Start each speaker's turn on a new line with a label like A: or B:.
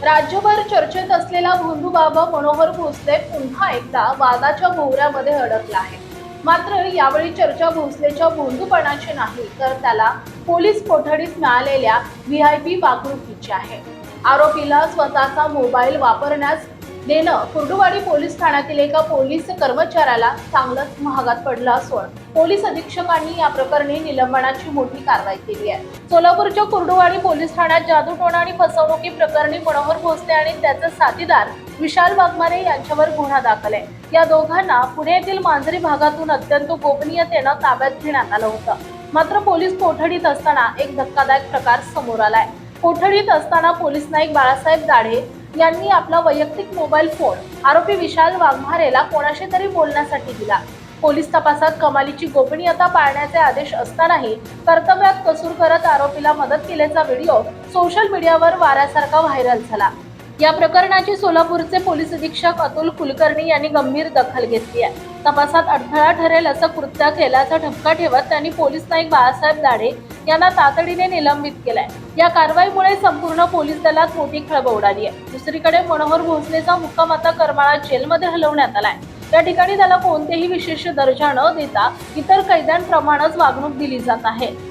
A: राज्यभर चर्चेत असलेला भोंदू बाबा मनोहर भोसले पुन्हा एकदा वादाच्या भोवऱ्यामध्ये अडकला आहे. मात्र यावेळी चर्चा भोसलेच्या भोंदूपणाची नाही, तर त्याला पोलीस कोठडीत मिळालेल्या व्हीआयपी वागणुकीची आहे. आरोपीला स्वतःचा मोबाईल वापरण्यास देणं कुर्डुवाडी पोलीस ठाण्यातील एका पोलीस कर्मचाऱ्याला चांगलंच महागात पडलं असून पोलीस अधीक्षकांनी या प्रकरणी निलंबनाची मोठी कारवाई केली आहे. सोलापूरच्या कुर्डुवाडी पोलीस ठाण्यात जादूटोणा आणि फसवणुकी प्रकरणी मनोहर भोसले आणि त्याचे साथीदार विशाल वाघमारे यांच्यावर गुन्हा दाखल आहे. या दोघांना पुणे येथील मांजरी भागातून अत्यंत गोपनीयतेनं ताब्यात घेण्यात आलं होतं. मात्र पोलीस कोठडीत असताना एक धक्कादायक प्रकार समोर आलाय. कोठडीत असताना पोलीस नाईक बाळासाहेब दाढे यांनी आपला वैयक्तिक मोबाईल फोन आरोपी विशाल वाघमारेला कोणाशी तरी बोलण्यासाठी दिला. पोलीस तपासात कमालीची गोपनीयता पाळण्याचे आदेश असतानाही कर्तव्यात कसूर करत आरोपीला मदत केल्याचा व्हिडिओ सोशल मीडियावर वाऱ्यासारखा व्हायरल झाला. या प्रकरणाची सोलापूरचे पोलीस अधीक्षक अतुल कुलकर्णी यांनी गंभीर दखल घेतली आहे. तपासात अडथळा ठरेल असं कृत्य केल्याचा ठपका ठेवत त्यांनी पोलीस नाईक बाळासाहेब दाढे यांना तातडीने निलंबित केलाय. या कारवाईमुळे संपूर्ण पोलीस दलात मोठी खळबळ उडाली आहे. दुसरीकडे मनोहर भोसलेचा मुक्काम आता करमाळा जेलमध्ये हलवण्यात आलाय. या ठिकाणी त्याला कोणतेही विशेष दर्जा न देता इतर कैद्यांप्रमाणेच वागणूक दिली जात आहे.